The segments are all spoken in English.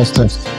Test, test.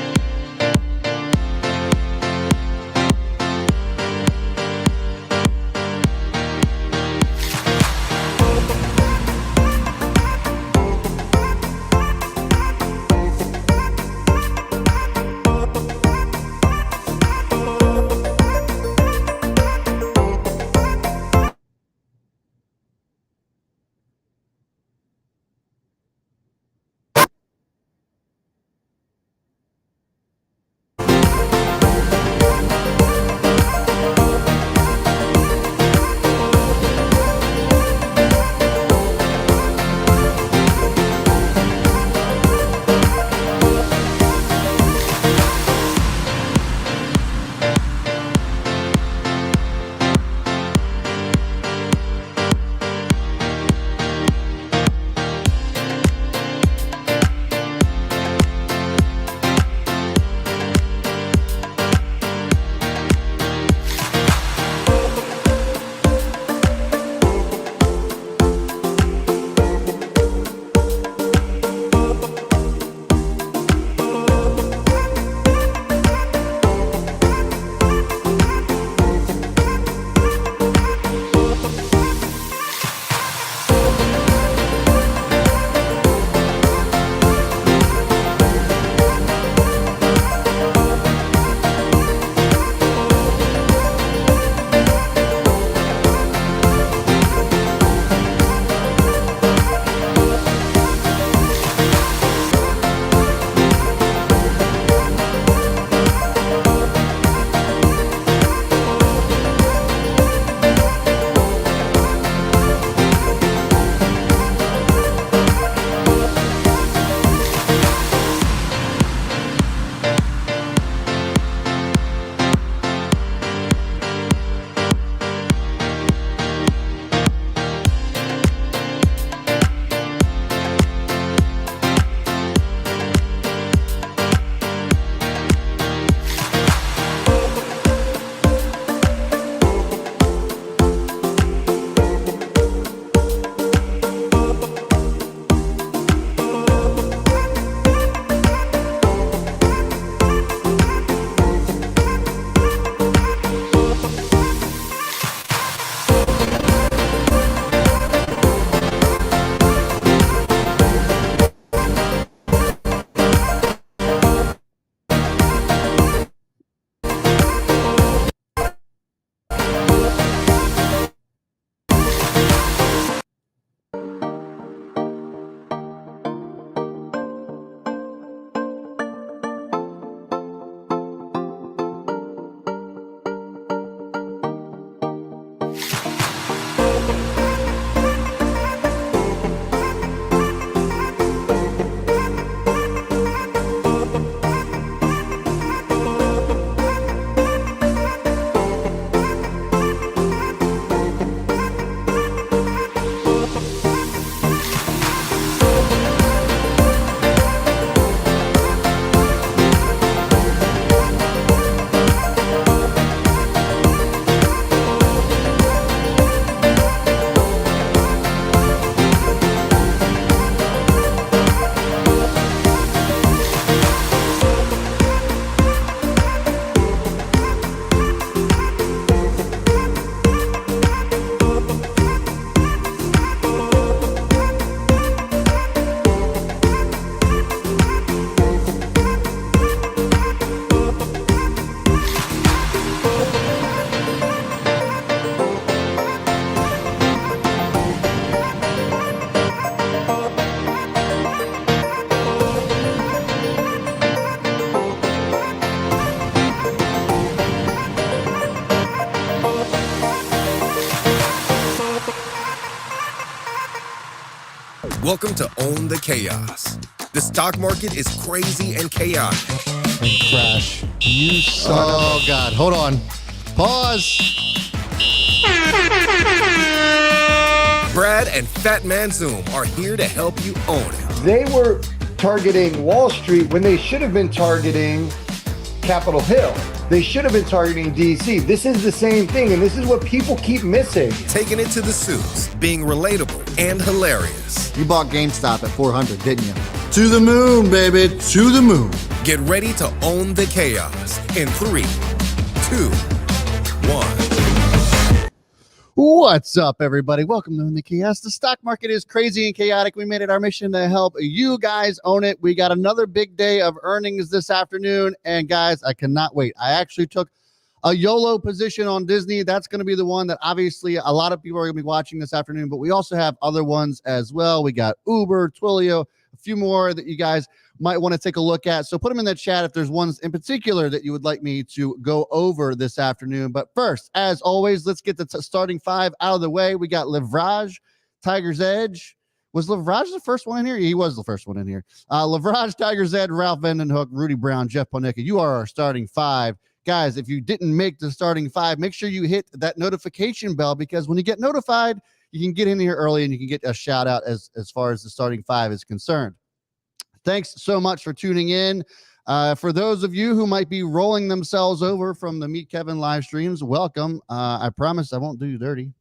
Welcome to Own the Chaos. The stock market is crazy and chaotic. And crash. You son Oh, of God. Hold on. Pause. Brad and Fat Man Zoom are here to help you own it. They were targeting Wall Street when they should have been targeting Capitol Hill. They should have been targeting DC. This is the same thing, and this is what people keep missing. Taking it to the suits, being relatable and hilarious. You bought GameStop at 400, didn't you? To the moon, baby. To the moon. Get ready to own the chaos in 3, 2, 1. What's up, everybody? Welcome to the Chaos. The stock market is crazy and chaotic. We made it our mission to help you guys own it. We got another big day of earnings this afternoon, and guys, I cannot wait. I actually took a YOLO position on Disney. That's going to be the one that obviously a lot of people are going to be watching this afternoon, but we also have other ones as well. We got Uber, Twilio, a few more that you guys might want to take a look at. So put them in the chat if there's ones in particular that you would like me to go over this afternoon. But first, as always, let's get the starting five out of the way. We got Leverage, Tiger's Edge. Was Leverage the first one in here? He was the first one in here. Leverage, Tiger's Edge, Ralph Vandenhoek, Rudy Brown, Jeff Ponicka. You are our starting five. Guys, if you didn't make the starting five, make sure you hit that notification bell, because when you get notified, you can get in here early and you can get a shout out as far as the starting five is concerned. Thanks so much for tuning in. For those of you who might be rolling themselves over from the Meet Kevin live streams, welcome. I promise I won't do you dirty.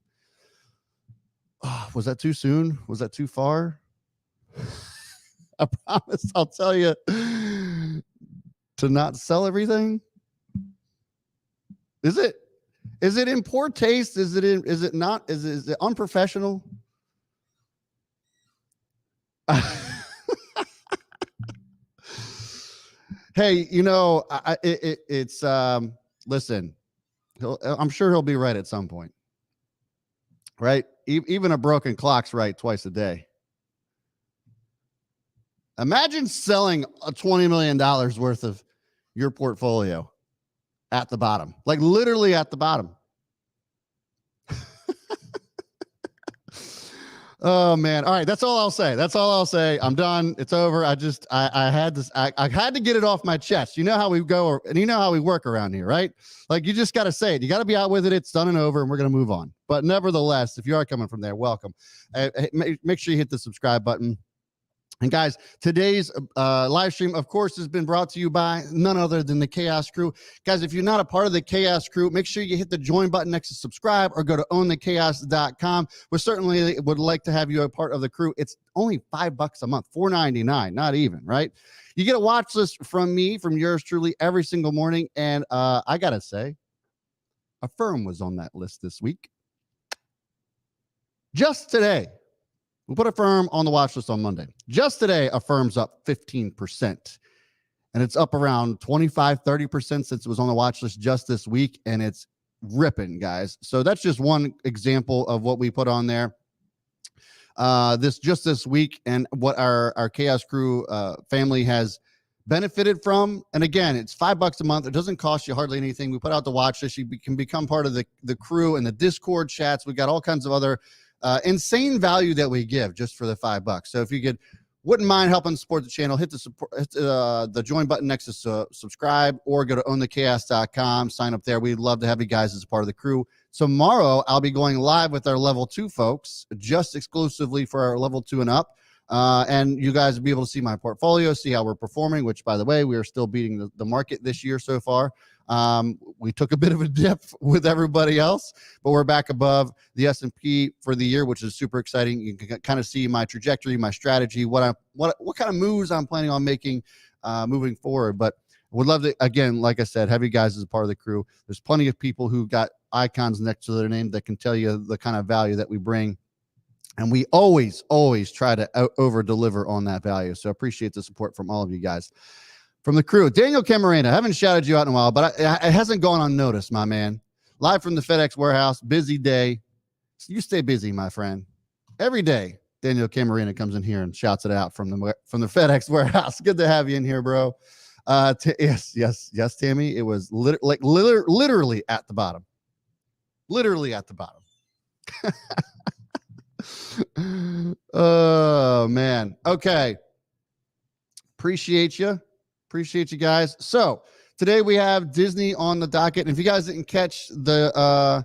Was that too soon? Was that too far? I promise I'll tell you to not sell everything. Is it in poor taste? Is it not? Is it unprofessional? Hey, you know, it's listen, I'm sure he'll be right at some point, right? Even a broken clock's right twice a day. Imagine selling a $20 million worth of your portfolio at the bottom, like literally at the bottom. Oh man. All right. That's all I'll say. I'm done. It's over. I had this, I had to get it off my chest. You know how we go, and you know how we work around here, right? Like, you just got to say it. You got to be out with it. It's done and over, and we're going to move on. But nevertheless, if you are coming from there, welcome. Make sure you hit the subscribe button. And guys, today's live stream, of course, has been brought to you by none other than the Chaos Crew. Guys, if you're not a part of the Chaos Crew, make sure you hit the join button next to subscribe, or go to ownthechaos.com. We certainly would like to have you a part of the crew. It's only $5 a month, $4.99, not even, right? You get a watch list from me, from yours truly, every single morning. And I got to say, a firm was on that list this week. Just today. We put a firm on the watch list on Monday. Just today, a firm's up 15%. And it's up around 25-30% since it was on the watch list just this week. And it's ripping, guys. So that's just one example of what we put on there this week, and what our Chaos Crew family has benefited from. And again, it's $5 a month. It doesn't cost you hardly anything. We put out the watch list. You can become part of the crew and the Discord chats. We got all kinds of other insane value that we give just for the $5. So if you wouldn't mind helping support the channel, hit the join button next to subscribe, or go to ownthechaos.com, sign up there. We'd love to have you guys as a part of the crew. Tomorrow, I'll be going live with our level 2 folks, just exclusively for our level 2 and up. And you guys will be able to see my portfolio, see how we're performing, which, by the way, we are still beating the market this year so far. We took a bit of a dip with everybody else, but we're back above the S&P for the year, which is super exciting. You can kind of see my trajectory, my strategy, what kind of moves I'm planning on making moving forward. But would love to, again, like I said, have you guys as a part of the crew. There's plenty of people who got icons next to their name that can tell you the kind of value that we bring. And we always try to over deliver on that value. So I appreciate the support from all of you guys. From the crew, Daniel Camarena, I haven't shouted you out in a while, but it hasn't gone unnoticed, my man. Live from the FedEx warehouse, busy day. You stay busy, my friend. Every day, Daniel Camarena comes in here and shouts it out from the FedEx warehouse. Good to have you in here, bro. Yes, Tammy. It was literally at the bottom. Literally at the bottom. Oh, man. Okay. Appreciate you guys. So today we have Disney on the docket. And if you guys didn't catch the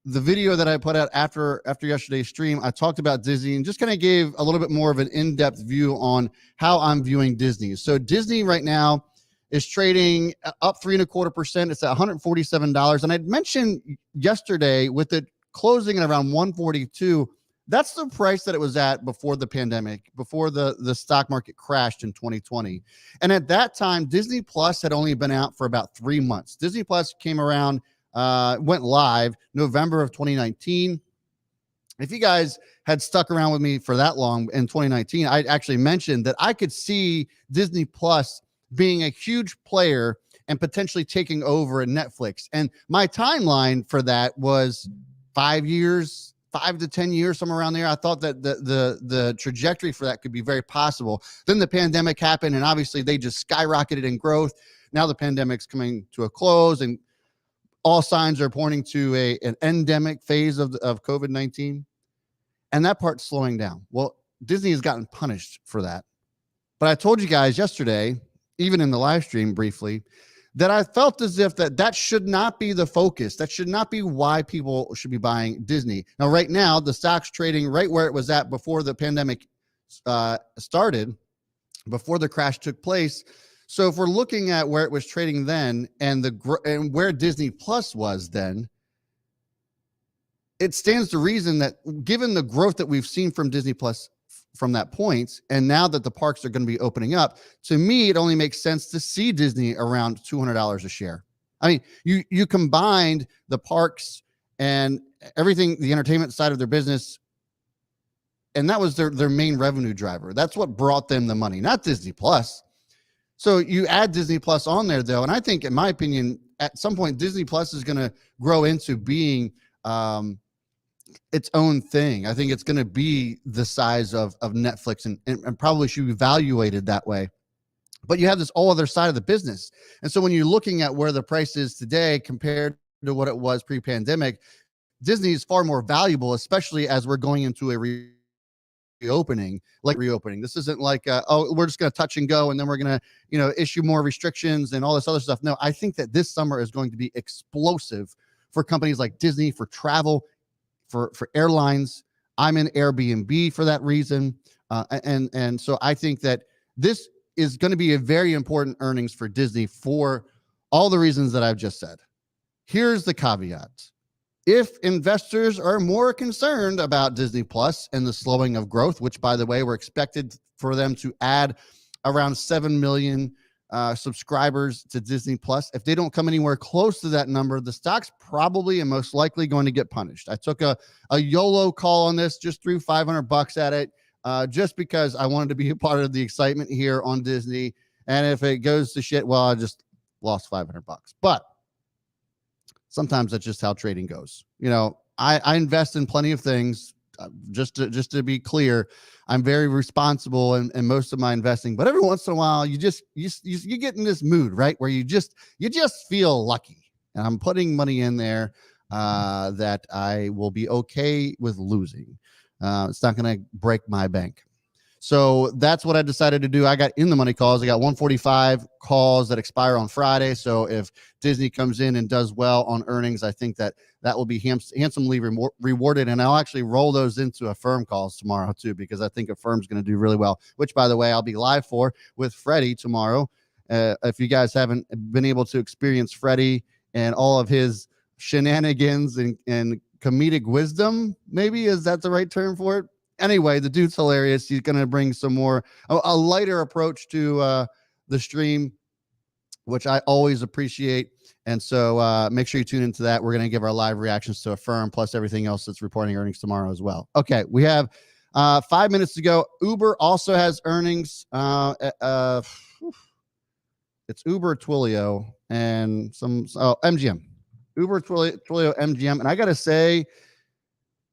video that I put out after yesterday's stream, I talked about Disney and just kind of gave a little bit more of an in-depth view on how I'm viewing Disney. So Disney right now is trading up 3.25%. It's at $147. And I'd mentioned yesterday, with it closing at around 142, That's the price that it was at before the pandemic, before the stock market crashed in 2020. And at that time, Disney Plus had only been out for about 3 months. Disney Plus came around, went live November of 2019. If you guys had stuck around with me for that long in 2019, I actually mentioned that I could see Disney Plus being a huge player and potentially taking over at Netflix. And my timeline for that was 5 years, 5 to 10 years, somewhere around there. I thought that the trajectory for that could be very possible. Then the pandemic happened, and obviously they just skyrocketed in growth. Now the pandemic's coming to a close, and all signs are pointing to an endemic phase of COVID-19. And that part's slowing down. Well, Disney has gotten punished for that. But I told you guys yesterday, even in the live stream briefly, that I felt as if that should not be the focus. That should not be why people should be buying Disney. Now, right now, the stock's trading right where it was at before the pandemic started, before the crash took place. So if we're looking at where it was trading then and where Disney Plus was then, it stands to reason that given the growth that we've seen from Disney Plus from that point, and now that the parks are going to be opening up, to me, it only makes sense to see Disney around $200 a share. I mean, you combined the parks and everything, the entertainment side of their business, and that was their main revenue driver. That's what brought them the money, not Disney Plus. So you add Disney Plus on there, though, and I think, in my opinion, at some point, Disney Plus is going to grow into being its own thing. I think it's going to be the size of Netflix and probably should be evaluated that way. But you have this whole other side of the business. And so when you're looking at where the price is today compared to what it was pre-pandemic, Disney is far more valuable, especially as we're going into a reopening. This isn't like, we're just going to touch and go, and then we're going to, issue more restrictions and all this other stuff. No, I think that this summer is going to be explosive for companies like Disney, for travel, for airlines. I'm in Airbnb for that reason. And so I think that this is going to be a very important earnings for Disney for all the reasons that I've just said. Here's the caveat. If investors are more concerned about Disney Plus and the slowing of growth, which, by the way, we're expected for them to add around 7 million subscribers to Disney Plus. If they don't come anywhere close to that number, the stock's probably and most likely going to get punished. I took a YOLO call on this, just threw $500 at it, just because I wanted to be a part of the excitement here on Disney. And if it goes to shit, well, I just lost $500. But sometimes that's just how trading goes. I invest in plenty of things. Just to be clear, I'm very responsible in most of my investing, but every once in a while you get in this mood, right, where you just feel lucky, and I'm putting money in there that I will be okay with losing. It's not going to break my bank. So that's what I decided to do. I got in the money calls. I got 145 calls that expire on Friday. So if Disney comes in and does well on earnings, I think that will be handsomely rewarded. And I'll actually roll those into Affirm calls tomorrow too, because I think Affirm's going to do really well, which, by the way, I'll be live for with Freddie tomorrow. If you guys haven't been able to experience Freddie and all of his shenanigans and comedic wisdom, maybe, is that the right term for it? Anyway, the dude's hilarious. He's going to bring some more, a lighter approach to the stream, which I always appreciate. And so make sure you tune into that. We're going to give our live reactions to Affirm, plus everything else that's reporting earnings tomorrow as well. Okay, we have 5 minutes to go. Uber also has earnings. It's Uber, Twilio, and MGM. Uber, Twilio, MGM. And I got to say,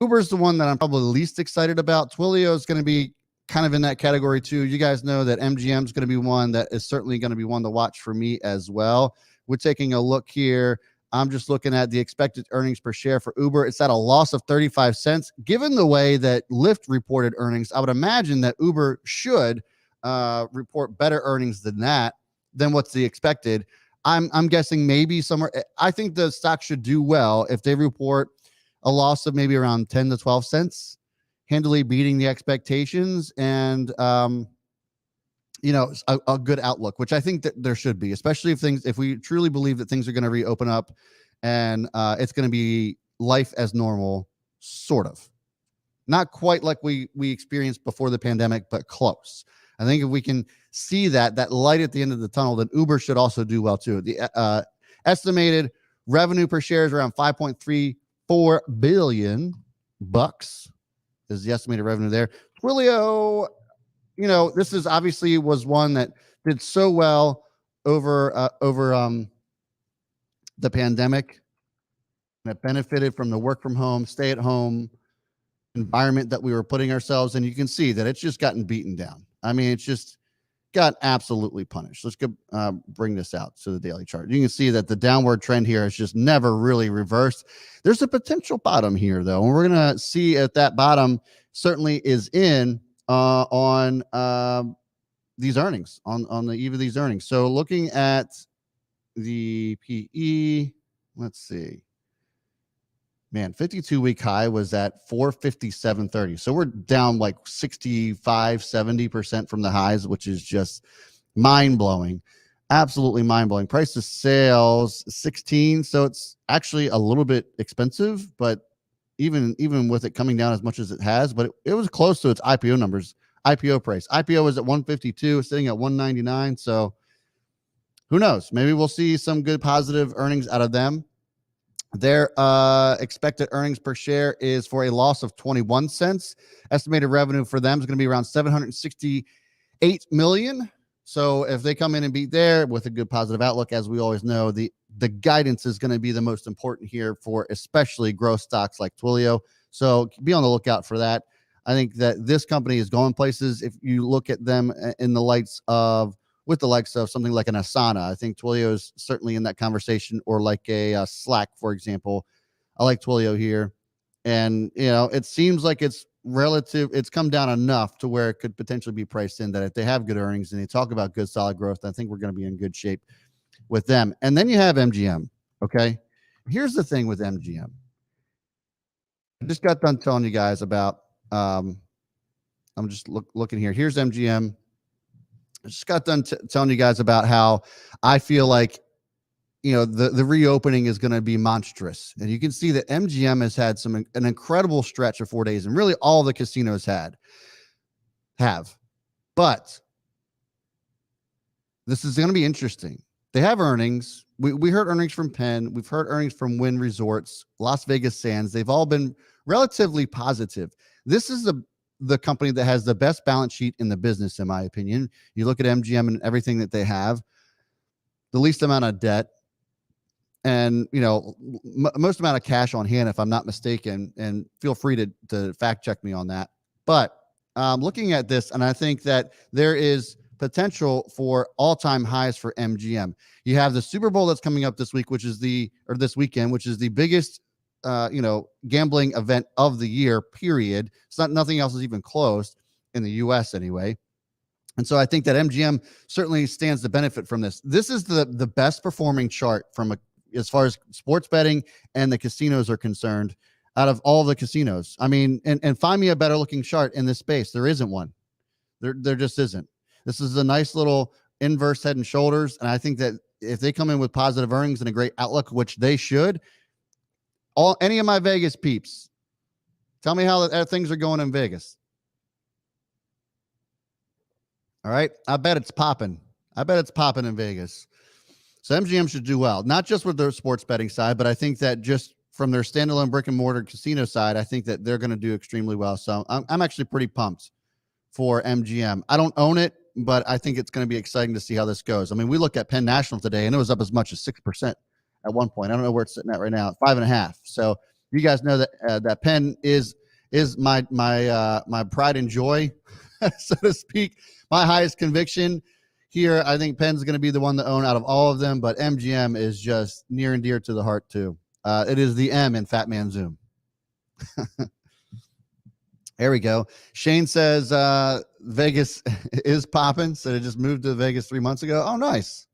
Uber's the one that I'm probably least excited about. Twilio is going to be kind of in that category too. You guys know that MGM is going to be one that is certainly going to be one to watch for me as well. We're taking a look here. I'm just looking at the expected earnings per share for Uber. It's at a loss of 35 cents. Given the way that Lyft reported earnings, I would imagine that Uber should report better earnings than what's the expected. I'm guessing maybe somewhere. I think the stock should do well if they report a loss of maybe around 10 to 12 cents, handily beating the expectations, and a good outlook, which I think that there should be, especially if we truly believe that things are going to reopen up and it's going to be life as normal, sort of. Not quite like we experienced before the pandemic, but close. I think if we can see that light at the end of the tunnel, then Uber should also do well too. The estimated revenue per share is around $5.34 billion is the estimated revenue there. Twilio, this is obviously was one that did so well over the pandemic, and it benefited from the work from home, stay at home environment that we were putting ourselves in. You can see that it's just gotten beaten down. I mean, it's just got absolutely punished. Let's go bring this out to the daily chart. You can see that the downward trend here has just never really reversed. There's a potential bottom here, though, and we're going to see if that bottom certainly is in on these earnings, on the eve of these earnings. So looking at the PE, let's see. Man, 52-week high was at 457.30. So we're down like 65-70% from the highs, which is just mind-blowing. Absolutely mind-blowing. Price to sales 16. So it's actually a little bit expensive, but even with it coming down as much as it has, but it was close to its IPO numbers, IPO price. IPO was at 152, sitting at 199. So who knows? Maybe we'll see some good positive earnings out of them. Their expected earnings per share is for a loss of 21 cents. Estimated revenue for them is going to be around 768 million. So if they come in and beat there with a good positive outlook, as we always know, the guidance is going to be the most important here for especially growth stocks like Twilio. So be on the lookout for that. I think that this company is going places. If you look at them in the likes of something like an Asana, I think Twilio is certainly in that conversation, or like a Slack, for example. I like Twilio here. And, it seems like it's come down enough to where it could potentially be priced in that if they have good earnings and they talk about good, solid growth, I think we're going to be in good shape with them. And then you have MGM. Okay. Here's the thing with MGM. I just got done telling you guys about, I'm just looking here. Here's MGM. I just got done telling you guys about how I feel like, the reopening is going to be monstrous. And you can see that MGM has had an incredible stretch of 4 days, and really all the casinos have. But this is going to be interesting. They have earnings. We heard earnings from Penn. We've heard earnings from Wynn Resorts, Las Vegas Sands. They've all been relatively positive. This is the company that has the best balance sheet in the business, in my opinion. You look at MGM and everything that they have, the least amount of debt, and most amount of cash on hand, if I'm not mistaken. And feel free to fact check me on that. But looking at this, and I think that there is potential for all-time highs for MGM. You have the Super Bowl that's coming up this week, this weekend, which is the biggest gambling event of the year, period. It's nothing else is even close in the US anyway. And so I think that MGM certainly stands to benefit from this. This is the best performing chart as far as sports betting and the casinos are concerned out of all the casinos. I mean, and find me a better looking chart in this space. There isn't one. There just isn't. This is a nice little inverse head and shoulders. And I think that if they come in with positive earnings and a great outlook, which they should, any of my Vegas peeps, tell me how things are going in Vegas. All right. I bet it's popping. In Vegas. So MGM should do well, not just with their sports betting side, but I think that just from their standalone brick and mortar casino side, I think that they're going to do extremely well. So I'm actually pretty pumped for MGM. I don't own it, but I think it's going to be exciting to see how this goes. I mean, we look at Penn National today and it was up as much as 6% at one point. I don't know where it's sitting at right now, 5.5. So you guys know that that Penn is my pride and joy, so to speak. My highest conviction here. I think Penn's going to be the one to own out of all of them, but MGM is just near and dear to the heart too. It is the M in Fat Man Zoom. There we go. Shane says Vegas is popping. So they just moved to Vegas 3 months ago. Oh, nice.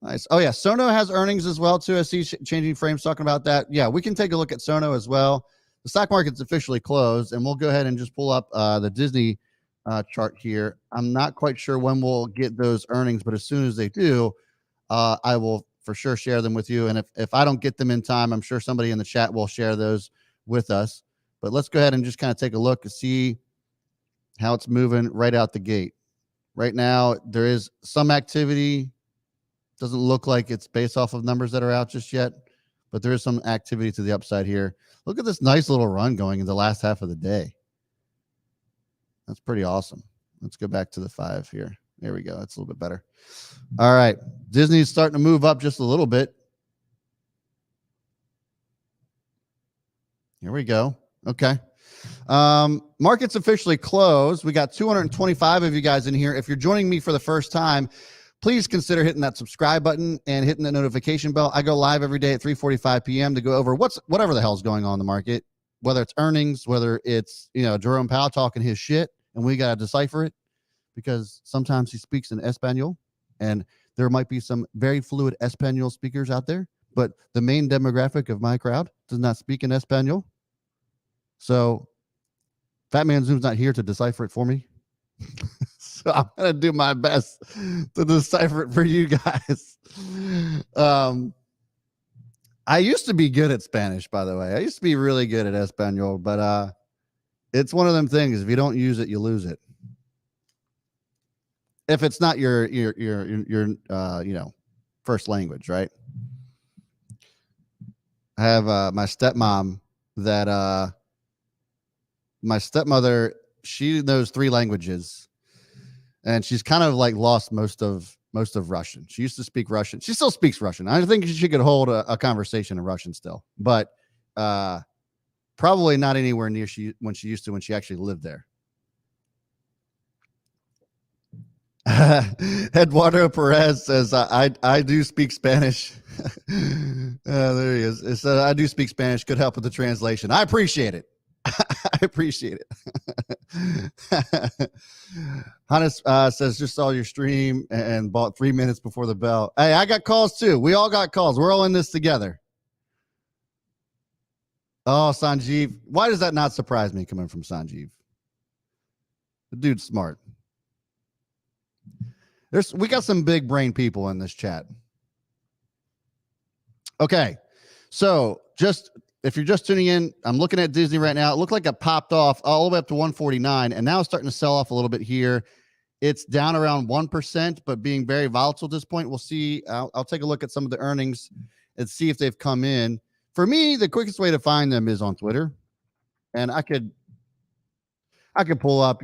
Nice. Oh, yeah. Sono has earnings as well, too. I see Changing Frames talking about that. Yeah, we can take a look at Sono as well. The stock market's officially closed, and we'll go ahead and just pull up the Disney chart here. I'm not quite sure when we'll get those earnings, but as soon as they do, I will for sure share them with you. And if I don't get them in time, I'm sure somebody in the chat will share those with us. But let's go ahead and just kind of take a look to see how it's moving right out the gate. Right now, there is some activity. Doesn't look like it's based off of numbers that are out just yet, but there is some activity to the upside here. Look at this nice little run going in the last half of the day. That's pretty awesome. Let's go back to the 5 here. There we go. That's a little bit better. All right. Disney's starting to move up just a little bit. Here we go. Okay. Markets officially closed. We got 225 of you guys in here. If you're joining me for the first time, please consider hitting that subscribe button and hitting the notification bell. I go live every day at 3:45 p.m. to go over whatever the hell's going on in the market, whether it's earnings, whether it's, Jerome Powell talking his shit, and we got to decipher it because sometimes he speaks in Espanol, and there might be some very fluid Espanol speakers out there, but the main demographic of my crowd does not speak in Espanol. So Fat Man Zoom's not here to decipher it for me. So I'm going to do my best to decipher it for you guys. I used to be good at Spanish, by the way. I used to be really good at Espanol, but it's one of them things. If you don't use it, you lose it. If it's not your first language, right? I have my stepmom that my stepmother, she knows 3 languages, and she's kind of like lost most of Russian. She used to speak Russian. She still speaks Russian. I think she could hold a conversation in Russian still, but probably not anywhere near when she actually lived there. Eduardo Perez says, I do speak Spanish. There he is. It says, I do speak Spanish. Could help with the translation. I appreciate it. I appreciate it. Hannes says, just saw your stream and bought 3 minutes before the bell. Hey, I got calls too. We all got calls. We're all in this together. Oh, Sanjeev. Why does that not surprise me coming from Sanjeev? The dude's smart. We got some big brain people in this chat. Okay. So if you're just tuning in, I'm looking at Disney right now. It looked like it popped off all the way up to 149, and now it's starting to sell off a little bit here. It's down around 1%, but being very volatile at this point. We'll see. I'll take a look at some of the earnings and see if they've come in. For me, the quickest way to find them is on Twitter, and I could pull up,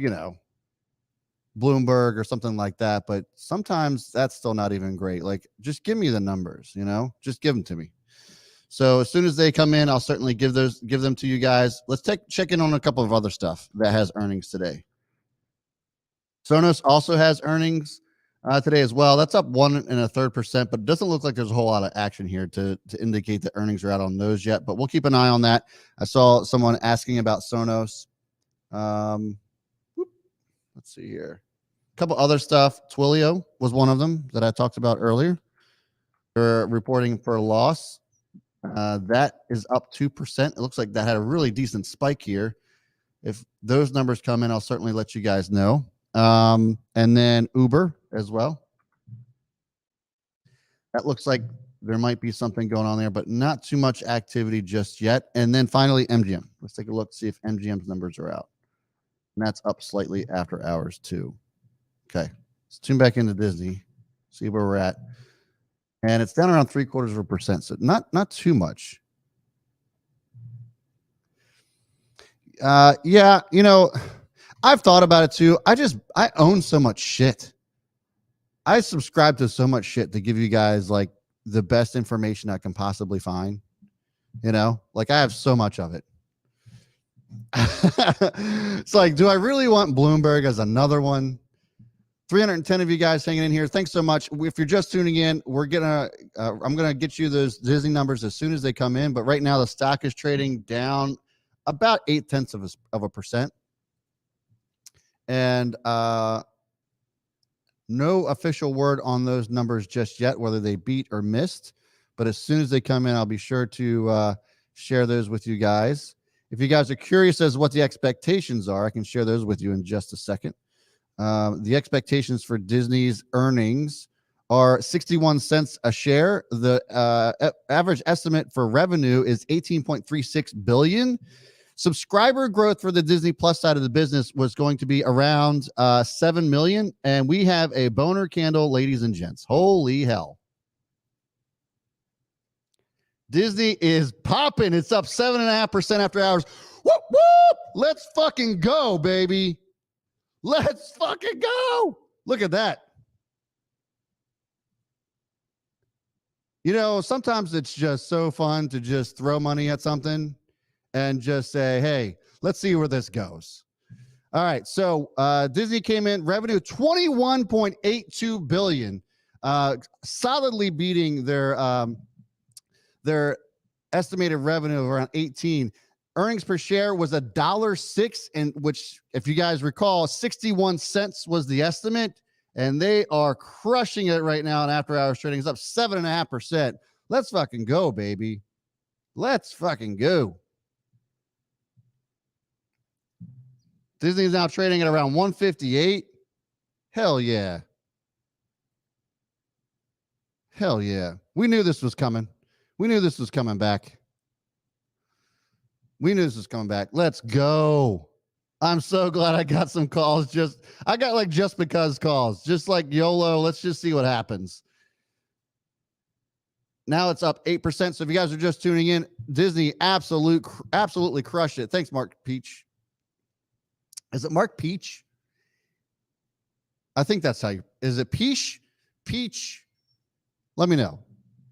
Bloomberg or something like that, but sometimes that's still not even great. Like, just give me the numbers, just give them to me. So as soon as they come in, I'll certainly give them to you guys. Let's check in on a couple of other stuff that has earnings today. Sonos also has earnings today as well. That's up 1 1/3%, but it doesn't look like there's a whole lot of action here to indicate that earnings are out on those yet, but we'll keep an eye on that. I saw someone asking about Sonos. Let's see here. A couple other stuff. Twilio was one of them that I talked about earlier. They're reporting for a loss. That is up 2%. It looks like that had a really decent spike here. If those numbers come in, I'll certainly let you guys know. And then Uber as well. That looks like there might be something going on there, but not too much activity just yet. And then finally, MGM. Let's take a look, see if MGM's numbers are out. And that's up slightly after hours too. Okay, let's tune back into Disney, see where we're at. And it's down around 0.75%, so not too much. Yeah, I've thought about it too. I own so much shit. I subscribe to so much shit to give you guys like the best information I can possibly find. Like I have so much of it. It's like, do I really want Bloomberg as another one? 310 of you guys hanging in here. Thanks so much. If you're just tuning in, I'm gonna get you those Disney numbers as soon as they come in. But right now the stock is trading down about 0.8%, and no official word on those numbers just yet, whether they beat or missed. But as soon as they come in, I'll be sure to share those with you guys. If you guys are curious as to what the expectations are, I can share those with you in just a second. The expectations for Disney's earnings are 61 cents a share. The average estimate for revenue is 18.36 billion. Subscriber growth for the Disney Plus side of the business was going to be around 7 million, and we have a boner candle, ladies and gents. Holy hell. Disney is popping. It's up 7.5% after hours. Whoop, whoop. Let's fucking go, baby. Let's fucking go. Look at that. You know, sometimes it's just so fun to just throw money at something and just say, hey, let's see where this goes. All right. So Disney came in revenue $21.82 billion, solidly beating their estimated revenue of around 18. Earnings per share was $1.06, and which, if you guys recall, 61 cents was the estimate. And they are crushing it right now in after hours trading. It's up 7.5%. Let's fucking go, baby. Let's fucking go. Disney is now trading at around 158. Hell yeah. Hell yeah. We knew this was coming. We knew this was coming back. We knew this was coming back. Let's go. I'm so glad I got some calls. I got like just because calls, just like YOLO. Let's just see what happens. Now it's up 8%. So if you guys are just tuning in, Disney absolutely crushed it. Thanks, Mark Peach. Is it Mark Peach? I think that's how is it Peach? Peach. Let me know.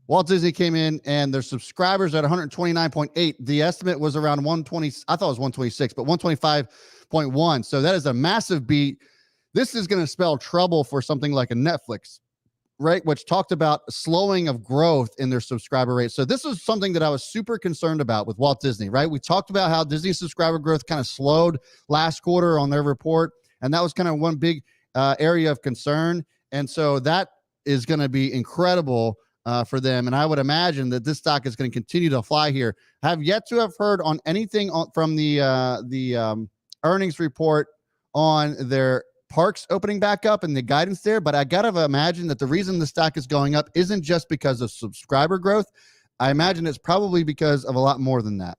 Walt Disney came in and their subscribers at 129.8. The estimate was around 120. I thought it was 126, but 125.1. So that is a massive beat. This is going to spell trouble for something like a Netflix, right? Which talked about slowing of growth in their subscriber rate. So this is something that I was super concerned about with Walt Disney, right? We talked about how Disney subscriber growth kind of slowed last quarter on their report. And that was kind of one big area of concern. And so that is going to be incredible for them. And I would imagine that this stock is going to continue to fly here. I have yet to have heard on anything from the earnings report on their parks opening back up and the guidance there. But I got to imagine that the reason the stock is going up isn't just because of subscriber growth. I imagine it's probably because of a lot more than that.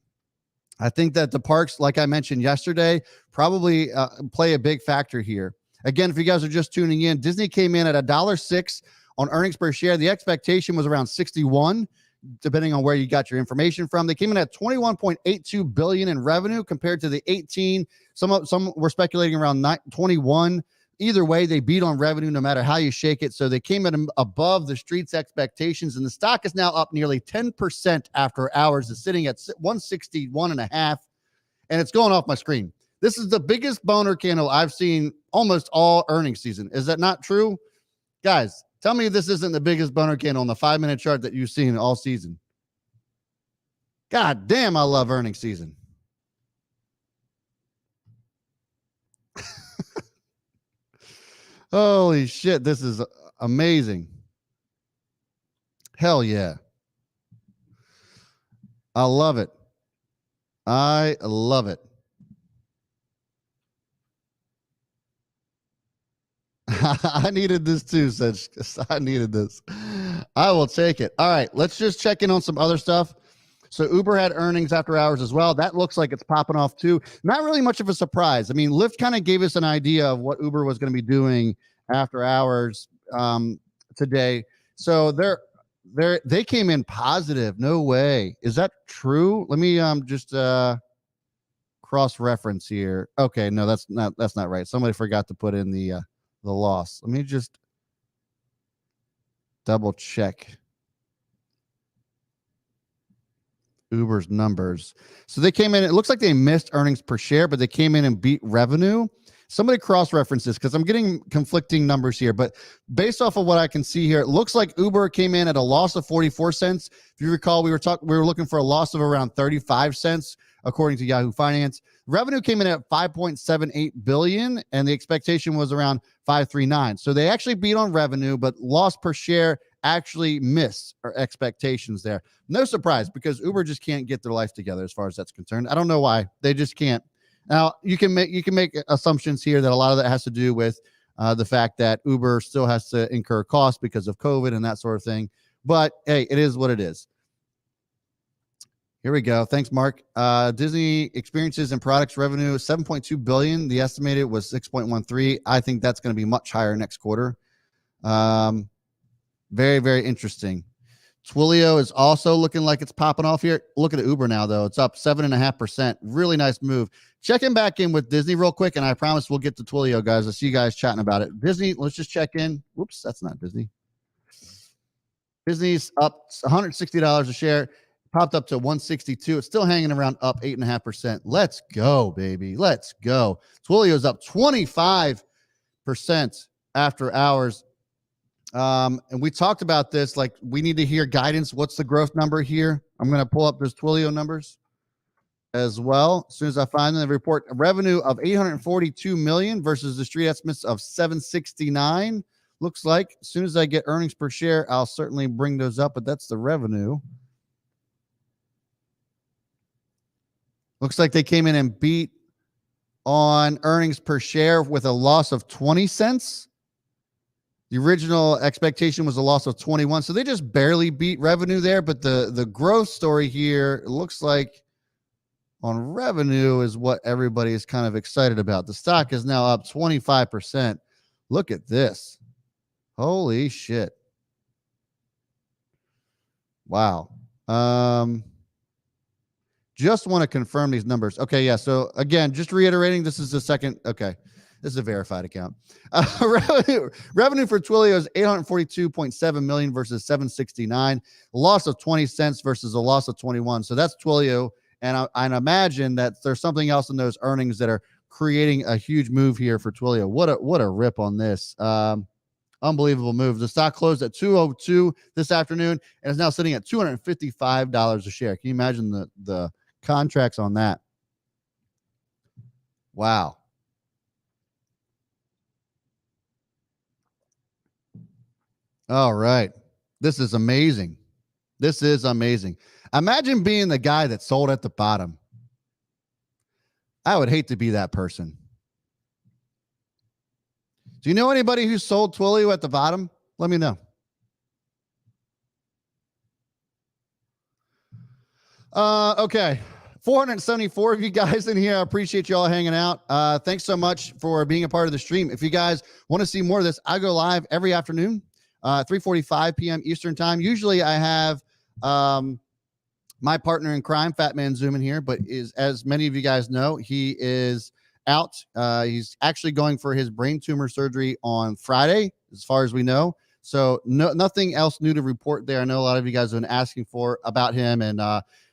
I think that the parks, like I mentioned yesterday, probably play a big factor here. Again, if you guys are just tuning in, Disney came in at $1.06 on earnings per share. The expectation was around 61, depending on where you got your information from. They came in at 21.82 billion in revenue compared to the 18. Some were speculating around 21. Either way, they beat on revenue no matter how you shake it. So they came in above the street's expectations, and the stock is now up nearly 10% after hours. It's sitting at 161.5, and it's going off my screen. This is the biggest boner candle I've seen almost all earnings season. Is that not true? Guys, tell me this isn't the biggest boner candle on the 5-minute chart that you've seen all season. God damn, I love earnings season. Holy shit, this is amazing. Hell yeah. I love it. I love it. I needed this too, I needed this. I will take it. All right, let's just check in on some other stuff. So Uber had earnings after hours as well. That looks like it's popping off too. Not really much of a surprise. I mean, Lyft kind of gave us an idea of what Uber was going to be doing after hours today. So they came in positive. No way. Is that true? Let me just cross-reference here. Okay, no, that's not right. Somebody forgot to put in the loss. Let me just double check Uber's numbers. So they came in, it looks like they missed earnings per share, but they came in and beat revenue. Somebody cross-reference this because I'm getting conflicting numbers here, but based off of what I can see here, it looks like Uber came in at a loss of 44 cents. If you recall, we were looking for a loss of around 35 cents according to Yahoo Finance. Revenue came in at 5.78 billion and the expectation was around 539. So they actually beat on revenue, but loss per share actually missed our expectations there. No surprise because Uber just can't get their life together as far as that's concerned. I don't know why. They just can't. Now, you can make assumptions here that a lot of that has to do with the fact that Uber still has to incur costs because of COVID and that sort of thing. But hey, it is what it is. Here we go. Thanks, Mark. Disney experiences and products revenue, $7.2 billion. The estimated was 6.13. I think that's going to be much higher next quarter. Very, very interesting. Twilio is also looking like it's popping off here. Look at Uber now, though. It's up 7.5%. Really nice move. Checking back in with Disney real quick, and I promise we'll get to Twilio, guys. I see you guys chatting about it. Disney, let's just check in. Whoops, that's not Disney. Disney's up $160 a share. Popped up to 162. It's still hanging around up 8.5%. Let's go, baby. Let's go. Twilio's up 25% after hours. And we talked about this. Like, we need to hear guidance. What's the growth number here? I'm going to pull up those Twilio numbers as well. As soon as I find them, the report a revenue of $842 million versus the street estimates of $769. Looks like as soon as I get earnings per share, I'll certainly bring those up, but that's the revenue. Looks like they came in and beat on earnings per share with a loss of 20 cents. The original expectation was a loss of 21. So they just barely beat revenue there. But the growth story here, it looks like on revenue is what everybody is kind of excited about. The stock is now up 25%. Look at this. Holy shit. Wow. Just want to confirm these numbers. Okay, yeah. So again, just reiterating, this is the second. Okay, this is a verified account. Revenue for Twilio is $842.7 million versus $769. A loss of 20 cents versus a loss of 21. So that's Twilio, and I imagine that there's something else in those earnings that are creating a huge move here for Twilio. What a rip on this. Unbelievable move. The stock closed at 202 this afternoon and is now sitting at $255 a share. Can you imagine the contracts on that? Wow. All right. This is amazing. This is amazing. Imagine being the guy that sold at the bottom. I would hate to be that person. Do you know anybody who sold Twilio at the bottom? Let me know. Okay. 474 of you guys in here. I appreciate you all hanging out. Thanks so much for being a part of the stream. If you guys want to see more of this, I go live every afternoon, 3:45 p.m. Eastern time. Usually I have my partner in crime, Fat Man Zoom, in here, but as many of you guys know, he is out. He's actually going for his brain tumor surgery on Friday, as far as we know. So nothing else new to report there. I know a lot of you guys have been asking about him and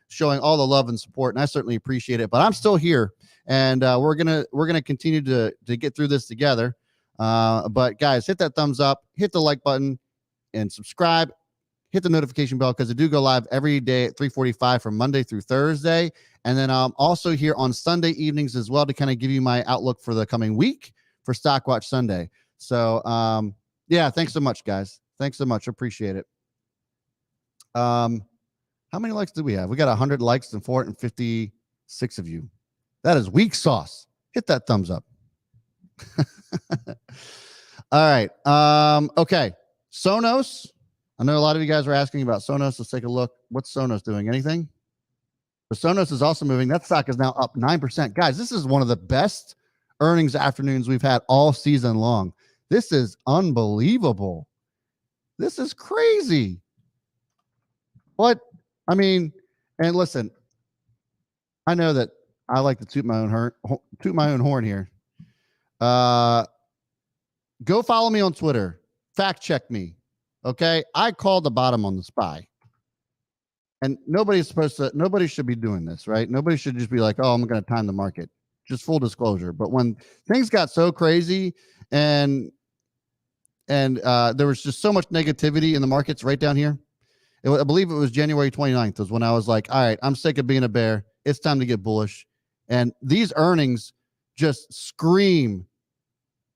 showing all the love and support, and I certainly appreciate it. But I'm still here, and we're gonna continue to get through this together. But guys, hit that thumbs up, hit the like button, and subscribe. Hit the notification bell because I do go live every day at 3:45 from Monday through Thursday. And then I'm also here on Sunday evenings as well to kind of give you my outlook for the coming week for Stock Watch Sunday. So, yeah, thanks so much, guys. Thanks so much. Appreciate it. How many likes do we have? We got 100 likes and 456 of you. That is weak sauce. Hit that thumbs up. All right. Okay. Sonos. I know a lot of you guys are asking about Sonos. Let's take a look. What's Sonos doing? Anything? The Sonos is also moving. That stock is now up 9%. Guys, this is one of the best earnings afternoons we've had all season long. This is unbelievable. This is crazy. What? I mean, and listen, I know that I like to toot my own horn here. Go follow me on Twitter. Fact check me. Okay? I called the bottom on the SPY. And nobody should be doing this, right? Nobody should just be like, oh, I'm going to time the market. Just full disclosure. But when things got so crazy and there was just so much negativity in the markets right down here, I believe it was January 29th was when I was like, all right, I'm sick of being a bear. It's time to get bullish. And these earnings just scream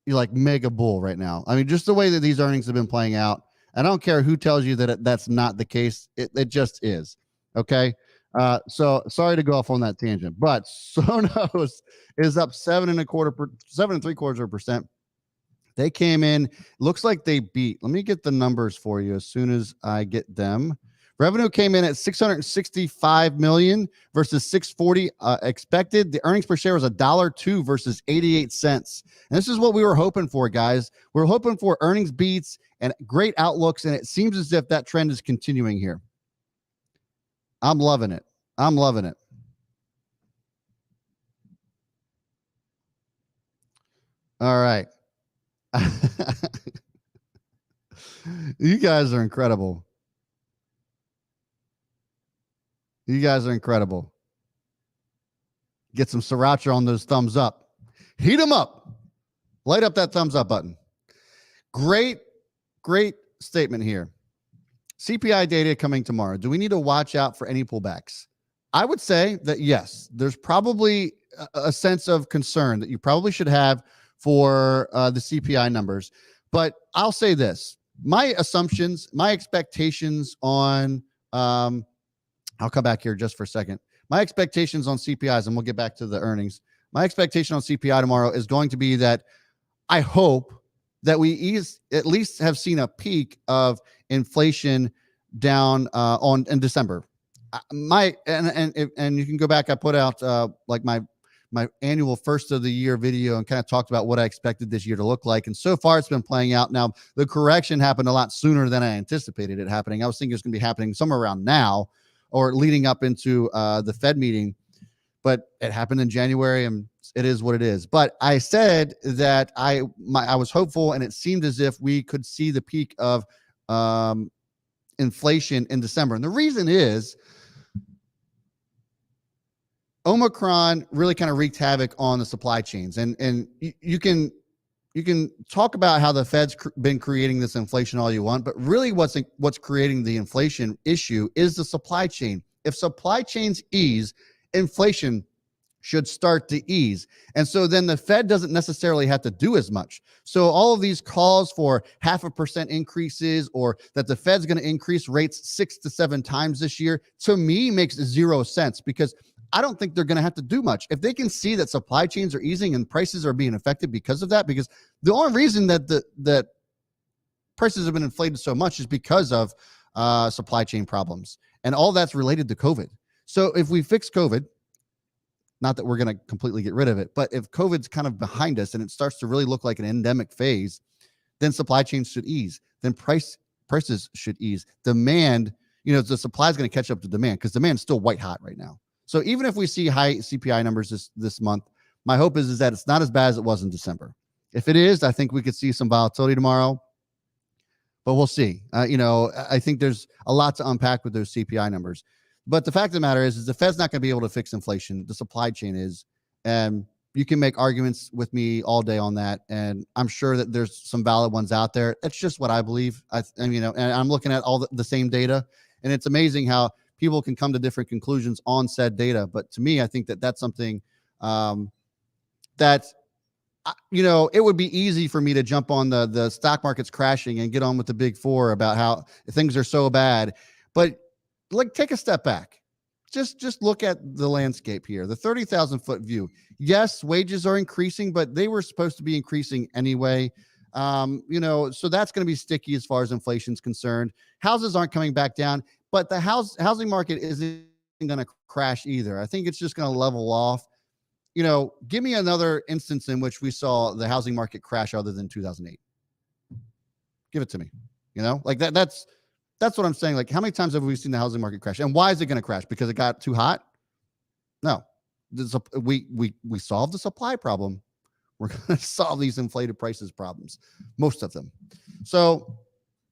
you like mega bull right now. I mean, just the way that these earnings have been playing out. I don't care who tells you that that's not the case. It just is. Okay. So sorry to go off on that tangent, but Sonos is up 7.75%. They came in, looks like they beat. Let me get the numbers for you as soon as I get them. Revenue came in at 665 million versus 640 expected. The earnings per share was $1.02 versus 88 cents. And this is what we were hoping for, guys. We're hoping for earnings beats and great outlooks, and it seems as if that trend is continuing here. I'm loving it. I'm loving it. All right. You guys are incredible. You guys are incredible. Get some sriracha on those thumbs up. Heat them up. Light up that thumbs up button. Great statement here. CPI data coming tomorrow. Do we need to watch out for any pullbacks? I would say that yes, there's probably a sense of concern that you probably should have for the CPI numbers. But I'll say this. My assumptions, my expectations on I'll come back here just for a second. My expectations on CPIs, and we'll get back to the earnings. My expectation on CPI tomorrow is going to be that I hope that we at least have seen a peak of inflation down in December. And you can go back. I put out like my annual first of the year video and kind of talked about what I expected this year to look like. And so far it's been playing out. Now the correction happened a lot sooner than I anticipated it happening. I was thinking it's going to be happening somewhere around now or leading up into the Fed meeting, but it happened in January and it is what it is. But I said that I was hopeful, and it seemed as if we could see the peak of inflation in December. And the reason is Omicron really kind of wreaked havoc on the supply chains. And you can talk about how the Fed's been creating this inflation all you want, but really what's creating the inflation issue is the supply chain. If supply chains ease, inflation should start to ease. And so then the Fed doesn't necessarily have to do as much. So all of these calls for 0.5% increases or that the Fed's going to increase rates 6 to 7 times this year, to me makes zero sense, because I don't think they're going to have to do much. If they can see that supply chains are easing and prices are being affected because of that, because the only reason that that prices have been inflated so much is because of supply chain problems, and all that's related to COVID. So if we fix COVID, not that we're going to completely get rid of it, but if COVID's kind of behind us and it starts to really look like an endemic phase, then supply chains should ease. Then prices should ease. Demand, the supply is going to catch up to demand, because demand's still white hot right now. So even if we see high CPI numbers this month, my hope is that it's not as bad as it was in December. If it is, I think we could see some volatility tomorrow, but we'll see. I think there's a lot to unpack with those CPI numbers. But the fact of the matter is the Fed's not going to be able to fix inflation. The supply chain is. And you can make arguments with me all day on that. And I'm sure that there's some valid ones out there. That's just what I believe. And I'm looking at all the same data. And it's amazing how people can come to different conclusions on said data. But to me, I think that that's something that, it would be easy for me to jump on the stock market's crashing and get on with the big four about how things are so bad. But take a step back. Just look at the landscape here, the 30,000-foot view. Yes, wages are increasing, but they were supposed to be increasing anyway. So that's going to be sticky as far as inflation's concerned. Houses aren't coming back down, but the housing market isn't going to crash either. I think it's just going to level off. Give me another instance in which we saw the housing market crash other than 2008. Give it to me. That's what I'm saying. Like, how many times have we seen the housing market crash? And why is it going to crash? Because it got too hot? No. We solved the supply problem. We're going to solve these inflated prices problems, most of them. So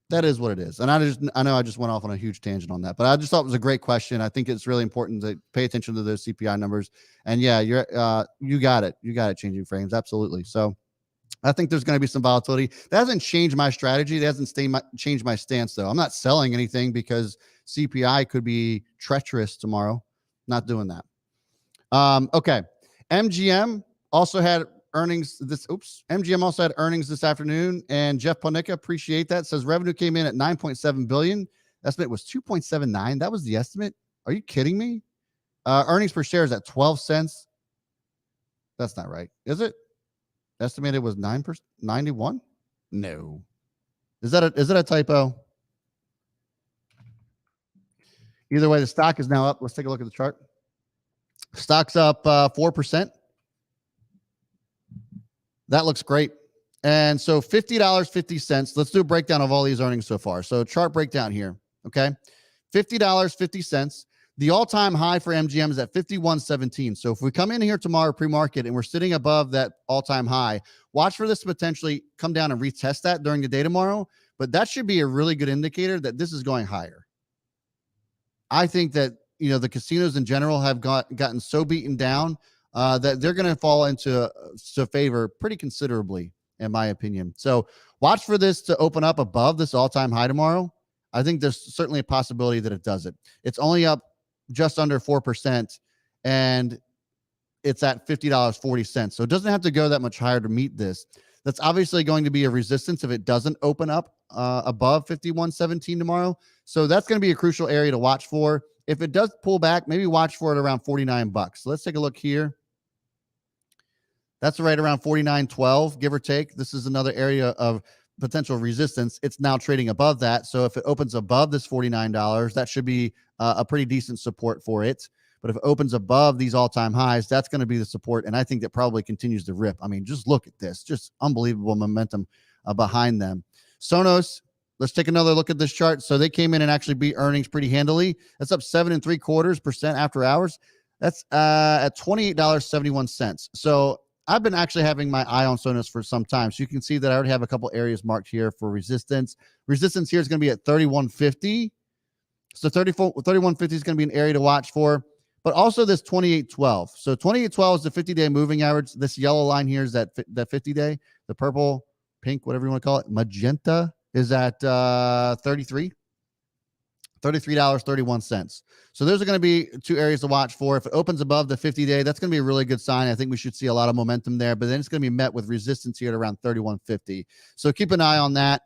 that is what it is. And I know I just went off on a huge tangent on that, but I just thought it was a great question. I think it's really important to pay attention to those CPI numbers. And yeah, you got it. You got it, changing frames. Absolutely. So I think there's going to be some volatility. That hasn't changed my strategy. That hasn't changed my stance, though. I'm not selling anything because CPI could be treacherous tomorrow. Not doing that. Okay. MGM also had earnings MGM also had earnings this afternoon, and Jeff Ponica, appreciate that, says revenue came in at $9.7 billion. Estimate was 2.79. That was the estimate. Are you kidding me? Earnings per share is at 12 cents. That's not right. Is it? Estimated was 91? No. Is that a typo? Either way, the stock is now up. Let's take a look at the chart. Stock's up 4%. That looks great. And so $50.50. Let's do a breakdown of all these earnings so far. So chart breakdown here. Okay. $50.50. The all-time high for MGM is at 51.17. So if we come in here tomorrow pre-market and we're sitting above that all-time high, watch for this to potentially come down and retest that during the day tomorrow. But that should be a really good indicator that this is going higher. I think that, the casinos in general have gotten so beaten down that they're going to fall into favor pretty considerably, in my opinion. So watch for this to open up above this all-time high tomorrow. I think there's certainly a possibility that it does it. It's only up just under 4%, and it's at $50.40. So it doesn't have to go that much higher to meet this. That's obviously going to be a resistance if it doesn't open up above 51.17 tomorrow. So that's going to be a crucial area to watch for. If it does pull back, maybe watch for it around $49. So let's take a look here. That's right around 49.12, give or take. This is another area of potential resistance. It's now trading above that. So if it opens above this $49, that should be a pretty decent support for it. But if it opens above these all-time highs, that's going to be the support. And I think that probably continues to rip. I mean, just look at this. Just unbelievable momentum behind them. Sonos, let's take another look at this chart. So they came in and actually beat earnings pretty handily. That's up 7.75% after hours. That's at $28.71. So I've been actually having my eye on Sonos for some time. So you can see that I already have a couple areas marked here for resistance. Resistance here is going to be at 31.50. So 31.50 is going to be an area to watch for, but also this 28.12. So 28.12 is the 50-day moving average. This yellow line here is that 50-day. The purple, pink, whatever you want to call it, magenta is at $33.31. So those are going to be two areas to watch for. If it opens above the 50-day, that's going to be a really good sign. I think we should see a lot of momentum there, but then it's going to be met with resistance here at around 31.50. So keep an eye on that.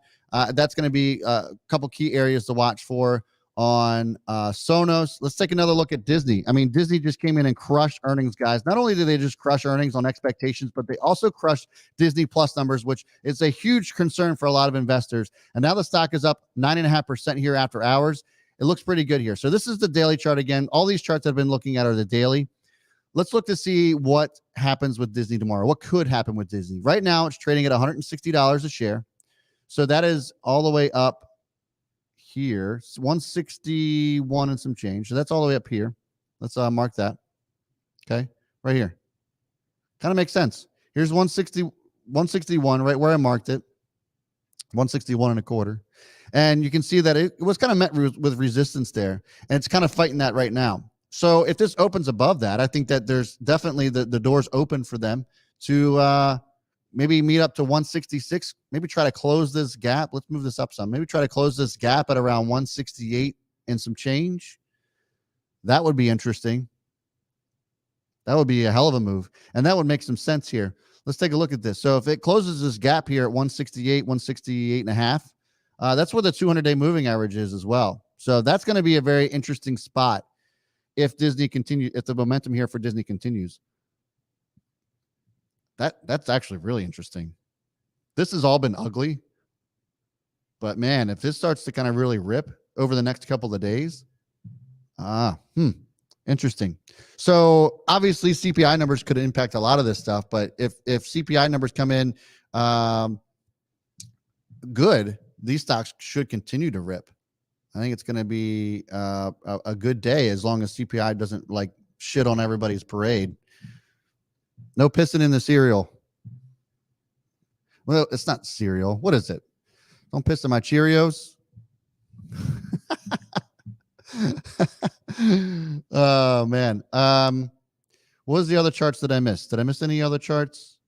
That's going to be a couple key areas to watch for on Sonos. Let's take another look at Disney. I mean, Disney just came in and crushed earnings, guys. Not only did they just crush earnings on expectations, but they also crushed Disney Plus numbers, which is a huge concern for a lot of investors. And now the stock is up 9.5% here after hours. It looks pretty good here. So this is the daily chart again. All these charts I've been looking at are the daily. Let's look to see what happens with Disney tomorrow. What could happen with Disney? Right now, it's trading at $160 a share. So that is all the way up here. It's 161 and some change. So that's all the way up here. Let's mark that. Okay, right here. Kind of makes sense. Here's 161, right where I marked it. 161.25. And you can see that it was kind of met with resistance there. And it's kind of fighting that right now. So if this opens above that, I think that there's definitely the doors open for them to maybe meet up to 166, maybe try to close this gap. Let's move this up some. Maybe try to close this gap at around 168 and some change. That would be interesting. That would be a hell of a move. And that would make some sense here. Let's take a look at this. So if it closes this gap here at 168, 168.5, that's where the 200-day moving average is as well. So that's going to be a very interesting spot if the momentum here for Disney continues. That's actually really interesting. This has all been ugly, but man, if this starts to kind of really rip over the next couple of days, interesting. So obviously CPI numbers could impact a lot of this stuff, but if CPI numbers come in good, these stocks should continue to rip. I think it's going to be a good day as long as CPI doesn't like shit on everybody's parade. No pissing in the cereal. Well, it's not cereal. What is it? Don't piss in my Cheerios. Oh, man. What was the other charts that I missed? Did I miss any other charts?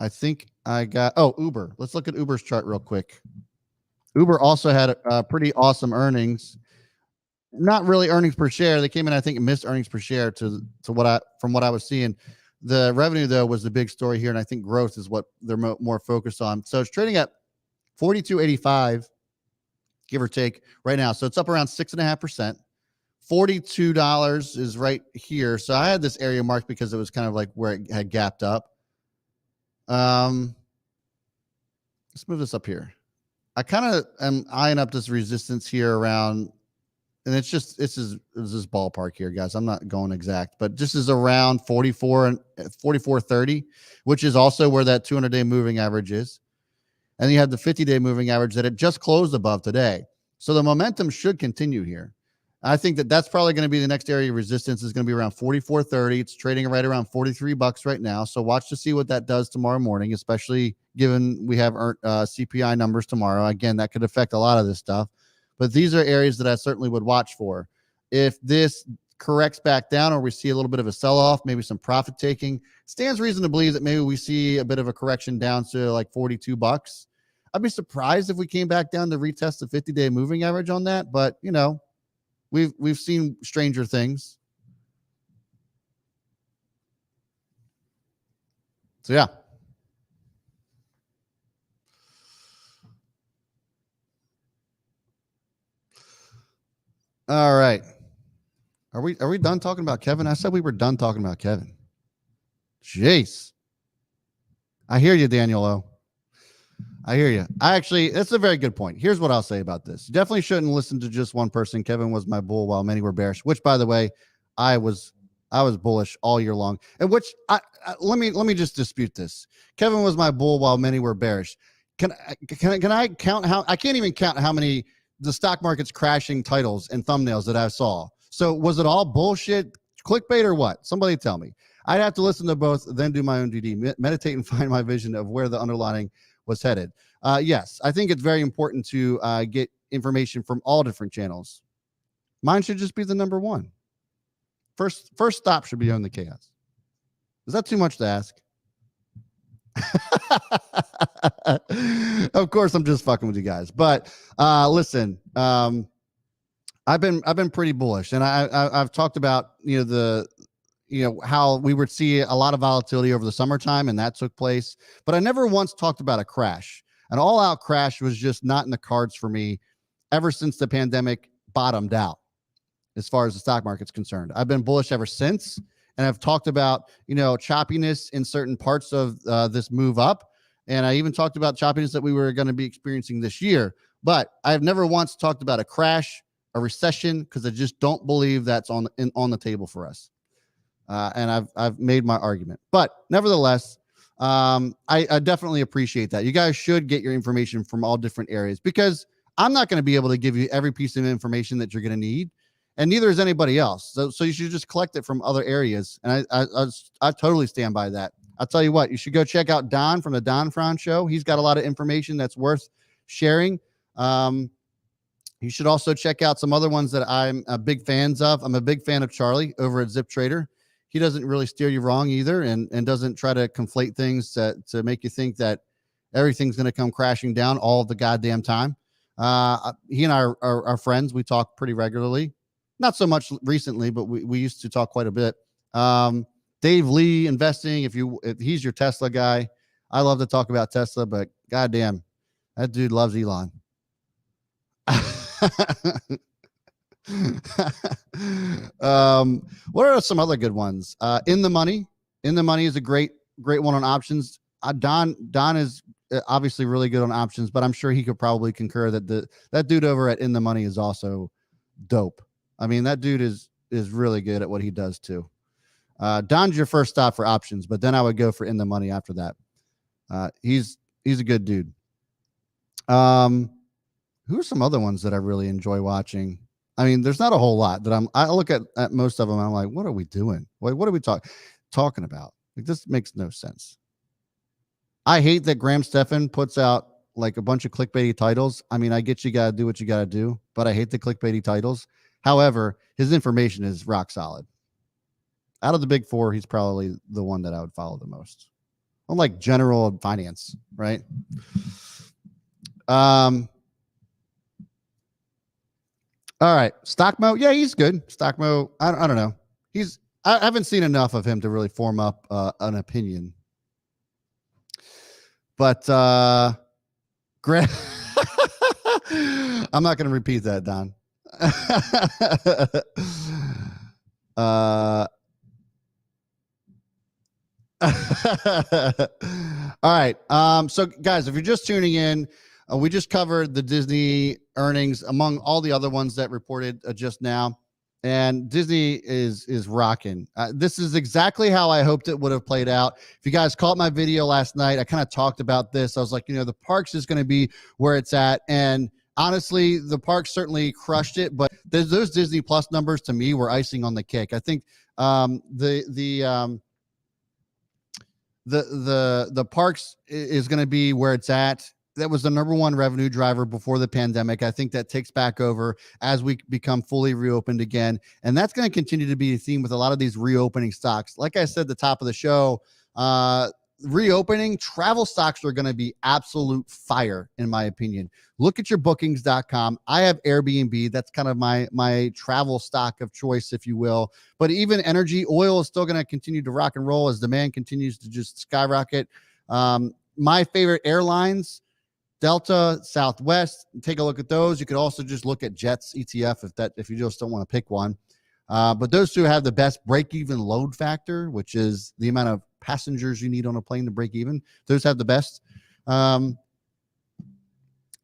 I think I got, Uber. Let's look at Uber's chart real quick. Uber also had a pretty awesome earnings. Not really earnings per share. They came in, I think, missed earnings per share from what I was seeing. The revenue, though, was the big story here, and I think growth is what they're more focused on. So it's trading at $42.85, give or take, right now. So it's up around 6.5%. $42 is right here. So I had this area marked because it was kind of like where it had gapped up. Let's move this up here. I kind of am eyeing up this resistance here around, and it's this ballpark here, guys. I'm not going exact, but this is around 44 and 44.30, which is also where that 200-day moving average is. And you have the 50-day moving average that it just closed above today. So the momentum should continue here. I think that's probably going to be the next area of resistance is going to be around 44.30. It's trading right around $43 right now. So watch to see what that does tomorrow morning, especially given we have CPI numbers tomorrow. Again, that could affect a lot of this stuff, but these are areas that I certainly would watch for. If this corrects back down or we see a little bit of a sell-off, maybe some profit taking, stands reason to believe that maybe we see a bit of a correction down to like $42. I'd be surprised if we came back down to retest the 50-day moving average on that, but you know, we've seen stranger things. So yeah. All right. Are we done talking about Kevin? I said we were done talking about Kevin. Jeez. I hear you, Daniel O. I hear you. That's a very good point. Here's what I'll say about this. You definitely shouldn't listen to just one person. Kevin was my bull while many were bearish, which by the way, I was bullish all year long. And which let me just dispute this. Kevin was my bull while many were bearish. Can I count how I can't even count how many the stock market's crashing titles and thumbnails that I saw. So was it all bullshit, clickbait, or what? Somebody tell me. I'd have to listen to both, then do my own DD, meditate and find my vision of where the underlying was headed. Yes, I think it's very important to get information from all different channels. Mine should just be the number one. First stop should be on the chaos. Is that too much to ask? Of course, I'm just fucking with you guys. But listen, I've been pretty bullish, and I've talked about how we would see a lot of volatility over the summertime, and that took place. But I never once talked about a crash. An all-out crash was just not in the cards for me ever since the pandemic bottomed out, as far as the stock market's concerned. I've been bullish ever since, and I've talked about choppiness in certain parts of this move up, and I even talked about choppiness that we were going to be experiencing this year. But I've never once talked about a crash, a recession, because I just don't believe that's on the table for us. And I've made my argument, but nevertheless, I definitely appreciate that. You guys should get your information from all different areas, because I'm not going to be able to give you every piece of information that you're going to need, and neither is anybody else. So you should just collect it from other areas, and I totally stand by that. I'll tell you what, you should go check out Don from the Don Fran Show. He's got a lot of information that's worth sharing. You should also check out some other ones that I'm big fans of. I'm a big fan of Charlie over at Zip Trader. He doesn't really steer you wrong either, and doesn't try to conflate things to make you think that everything's going to come crashing down all the goddamn time. He and I are friends. We talk pretty regularly. Not so much recently, but we used to talk quite a bit. Dave Lee investing. If he's your Tesla guy, I love to talk about Tesla, but goddamn, that dude loves Elon. What are some other good ones? In the Money is a great one on options. Don is obviously really good on options, but I'm sure he could probably concur that that dude over at In the Money is also dope. I mean, that dude is really good at what he does too. Don's your first stop for options, but then I would go for In the Money after that. He's a good dude. Who are some other ones that I really enjoy watching? I mean, there's not a whole lot that I look at most of them. I'm like, what are we doing? What are we talking about? Like, this makes no sense. I hate that Graham Stephan puts out like a bunch of clickbaity titles. I mean, I get you got to do what you got to do, but I hate the clickbaity titles. However, his information is rock solid. Out of the big four, he's probably the one that I would follow the most. Unlike general finance, right? All right. Stockmo. Yeah, he's good. Stockmo. I don't know. I haven't seen enough of him to really form up an opinion. But Greg, I'm not going to repeat that, Don. All right. So guys, if you're just tuning in, We just covered the Disney earnings among all the other ones that reported just now. And Disney is rocking. This is exactly how I hoped it would have played out. If you guys caught my video last night, I kind of talked about this. I was like, the parks is going to be where it's at. And honestly, the parks certainly crushed it. But those Disney Plus numbers to me were icing on the cake. I think the parks is going to be where it's at. That was the number one revenue driver before the pandemic. I think that takes back over as we become fully reopened again. And that's going to continue to be a theme with a lot of these reopening stocks. Like I said, at the top of the show, reopening travel stocks are going to be absolute fire, in my opinion. Look at your bookings.com. I have Airbnb. That's kind of my travel stock of choice, if you will. But even energy, oil is still going to continue to rock and roll as demand continues to just skyrocket. My favorite airlines, Delta, Southwest, take a look at those. You could also just look at Jets ETF if you just don't want to pick one. But those two have the best break-even load factor, which is the amount of passengers you need on a plane to break even. Those have the best. But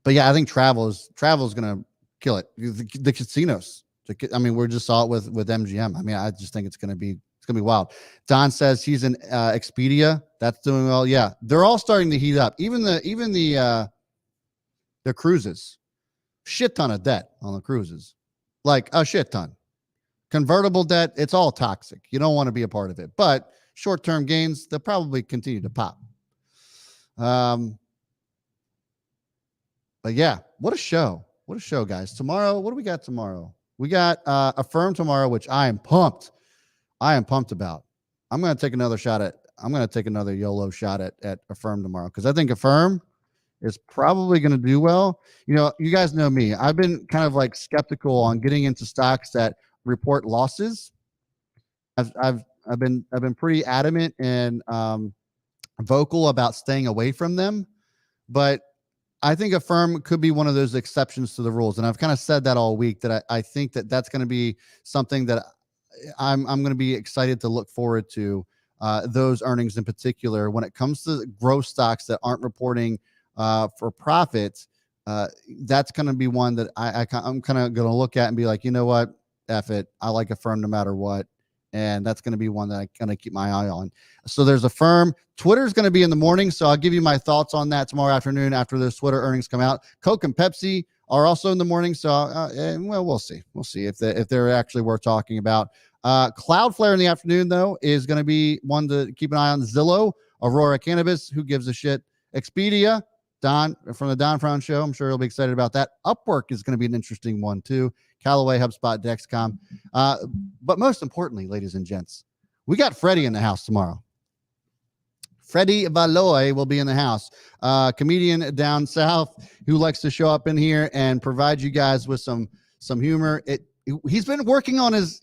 yeah, I think travel is going to kill it. The casinos. We just saw it with MGM. I just think it's going to be wild. Don says he's in Expedia. That's doing well. Yeah, they're all starting to heat up. Even the cruises, shit ton of debt on the cruises, like a shit ton. Convertible debt, it's all toxic. You don't want to be a part of it. But short-term gains, they'll probably continue to pop. But yeah, what a show. What a show, guys. Tomorrow, what do we got tomorrow? We got Affirm tomorrow, which I am pumped. About. I'm going to take another YOLO shot at Affirm tomorrow because I think Affirm is probably going to do well. You guys know me. I've been kind of like skeptical on getting into stocks that report losses. I've been pretty adamant and vocal about staying away from them, but I think Affirm could be one of those exceptions to the rules. And I've kind of said that all week that I think that's going to be something that I'm going to be excited to look forward to those earnings in particular. When it comes to growth stocks that aren't reporting for profits, that's going to be one that I'm kind of going to look at and be like, you know what, F it. I like Affirm no matter what. And that's going to be one that I'm going to keep my eye on. So there's Affirm. Twitter is going to be in the morning. So I'll give you my thoughts on that tomorrow afternoon after those Twitter earnings come out. Coke and Pepsi are also in the morning. So, well, we'll see. We'll see if they're actually worth talking about. Cloudflare in the afternoon, though, is going to be one to keep an eye on. Zillow, Aurora Cannabis, who gives a shit? Expedia, Don from the Don Frown Show. I'm sure he'll be excited about that. Upwork is going to be an interesting one, too. Callaway, HubSpot, Dexcom. But most importantly, ladies and gents, we got Freddie in the house tomorrow. Freddie Valoy will be in the house, comedian down south who likes to show up in here and provide you guys with some humor. He's been working on his,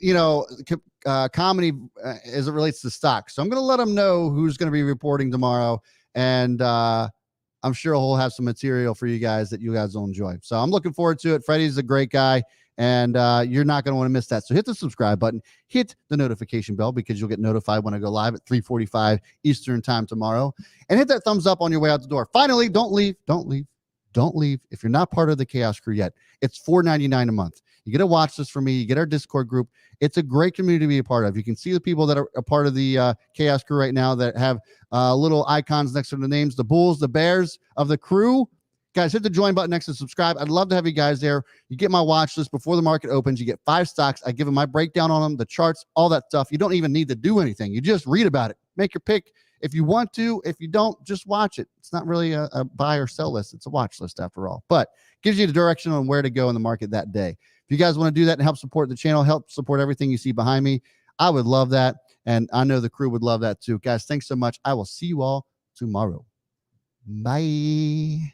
comedy as it relates to stocks. So I'm going to let him know who's going to be reporting tomorrow. And I'm sure he'll have some material for you guys that you guys will enjoy. So I'm looking forward to it. Freddie's a great guy. And you're not going to want to miss that. So hit the subscribe button, hit the notification bell because you'll get notified when I go live at 3:45 Eastern time tomorrow. And hit that thumbs up on your way out the door. Finally, don't leave. If you're not part of the Chaos Crew yet, it's $4.99 a month. You get to watch this for me. You get our Discord group. It's a great community to be a part of. You can see the people that are a part of the Chaos Crew right now that have little icons next to the names, the Bulls, the Bears of the crew. Guys, hit the join button next to subscribe. I'd love to have you guys there. You get my watch list before the market opens. You get 5 stocks. I give them my breakdown on them, the charts, all that stuff. You don't even need to do anything. You just read about it. Make your pick if you want to. If you don't, just watch it. It's not really a buy or sell list. It's a watch list after all. But gives you the direction on where to go in the market that day. If you guys want to do that and help support the channel, help support everything you see behind me, I would love that. And I know the crew would love that too. Guys, thanks so much. I will see you all tomorrow. Bye.